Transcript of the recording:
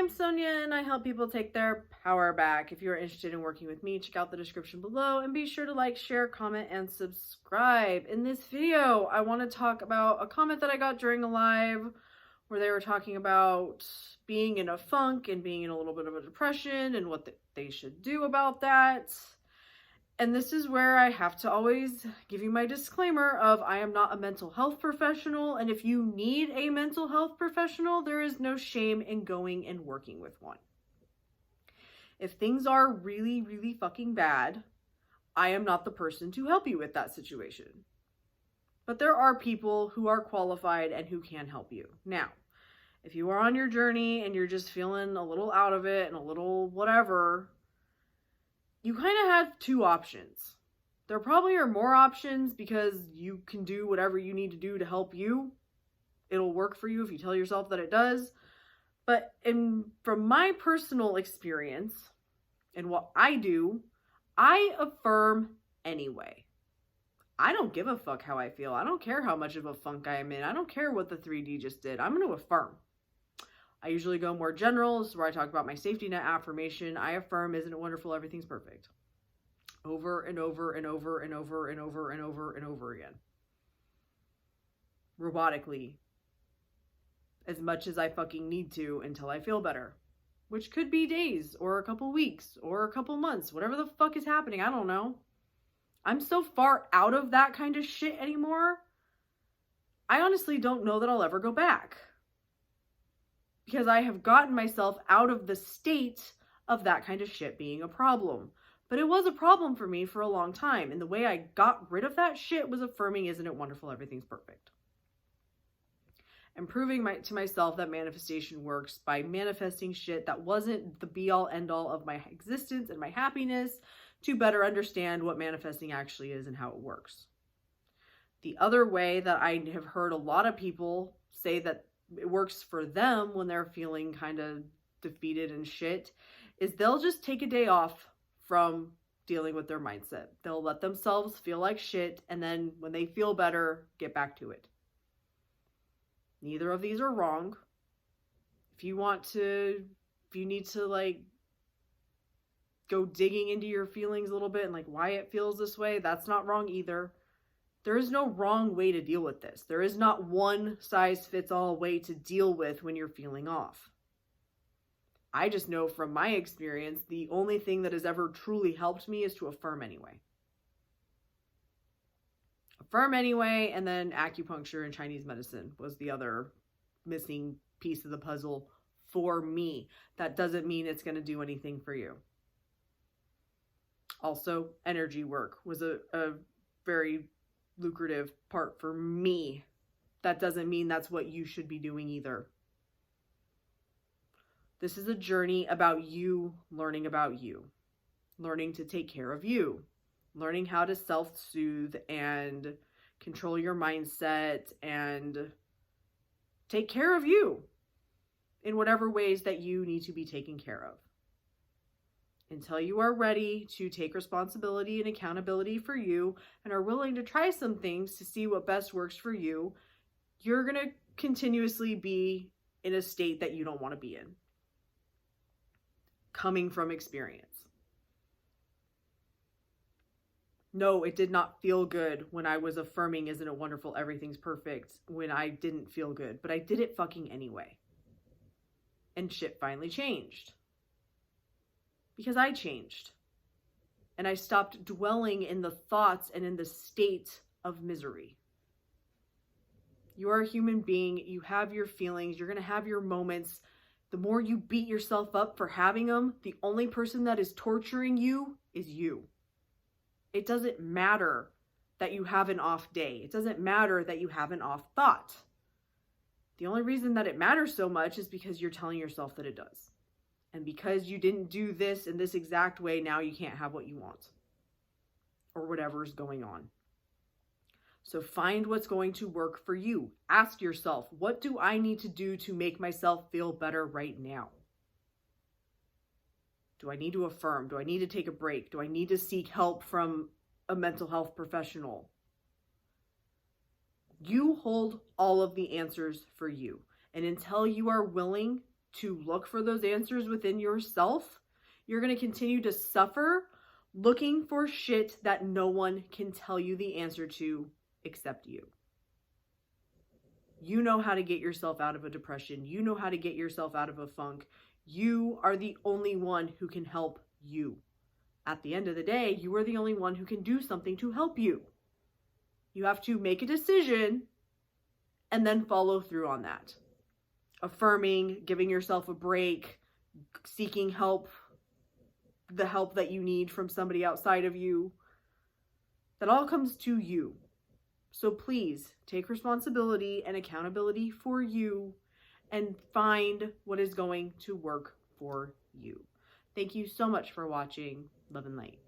I'm Sonia and I help people take their power back. If you're interested in working with me, check out the description below and be sure to like, share, comment, and subscribe. In this video, I want to talk about a comment that I got during a live where they were talking about being in a funk and being in a little bit of a depression and what they should do about that. And this is where I have to always give you my disclaimer of I am not a mental health professional, and if you need a mental health professional, there is no shame in going and working with one. If things are really, really fucking bad, I am not the person to help you with that situation. But there are people who are qualified and who can help you. Now, if you are on your journey and you're just feeling a little out of it and a little whatever, you kind of have two options. There probably are more options because you can do whatever you need to do to help you. It'll work for you if you tell yourself that it does. But from my personal experience and what I do, I affirm anyway. I don't give a fuck how I feel. I don't care how much of a funk I am in. I don't care what the 3D just did. I'm going to affirm. I usually go more general. This is where I talk about my safety net affirmation. I affirm, isn't it wonderful? Everything's perfect. Over and over and over and over and over and over and over again. Robotically. As much as I fucking need to until I feel better. Which could be days or a couple weeks or a couple months. Whatever the fuck is happening. I don't know. I'm so far out of that kind of shit anymore. I honestly don't know that I'll ever go back. Because I have gotten myself out of the state of that kind of shit being a problem. But it was a problem for me for a long time. And the way I got rid of that shit was affirming, isn't it wonderful? Everything's perfect. And proving to myself that manifestation works by manifesting shit that wasn't the be-all, end-all of my existence and my happiness to better understand what manifesting actually is and how it works. The other way that I have heard a lot of people say that it works for them when they're feeling kind of defeated and shit is they'll just take a day off from dealing with their mindset. They'll let themselves feel like shit, and then when they feel better, get back to it. Neither of these are wrong. If you need to like go digging into your feelings a little bit and like why it feels this way, that's not wrong either. There is no wrong way to deal with this. There is not one size fits all way to deal with when you're feeling off. I just know from my experience, the only thing that has ever truly helped me is to affirm anyway. Affirm anyway, and then acupuncture and Chinese medicine was the other missing piece of the puzzle for me. That doesn't mean it's going to do anything for you. Also, energy work was a very lucrative part for me. That doesn't mean that's what you should be doing either. This is a journey about you learning about you, learning to take care of you, learning how to self-soothe and control your mindset and take care of you in whatever ways that you need to be taken care of. Until you are ready to take responsibility and accountability for you and are willing to try some things to see what best works for you, you're going to continuously be in a state that you don't want to be in. Coming from experience. No, it did not feel good when I was affirming, isn't it wonderful, everything's perfect, when I didn't feel good. But I did it fucking anyway. And shit finally changed. Because I changed. And I stopped dwelling in the thoughts and in the state of misery. You are a human being. You have your feelings. You're going to have your moments. The more you beat yourself up for having them, the only person that is torturing you is you. It doesn't matter that you have an off day. It doesn't matter that you have an off thought. The only reason that it matters so much is because you're telling yourself that it does. And because you didn't do this in this exact way, now you can't have what you want. Or whatever's going on. So find what's going to work for you. Ask yourself, what do I need to do to make myself feel better right now? Do I need to affirm? Do I need to take a break? Do I need to seek help from a mental health professional? You hold all of the answers for you. And until you are willing to look for those answers within yourself, you're going to continue to suffer looking for shit that no one can tell you the answer to except you. You know how to get yourself out of a depression. You know how to get yourself out of a funk. You are the only one who can help you. At the end of the day, you are the only one who can do something to help you. You have to make a decision and then follow through on that. Affirming, giving yourself a break, seeking help, the help that you need from somebody outside of you. That all comes to you. So please take responsibility and accountability for you and find what is going to work for you. Thank you so much for watching. Love and light.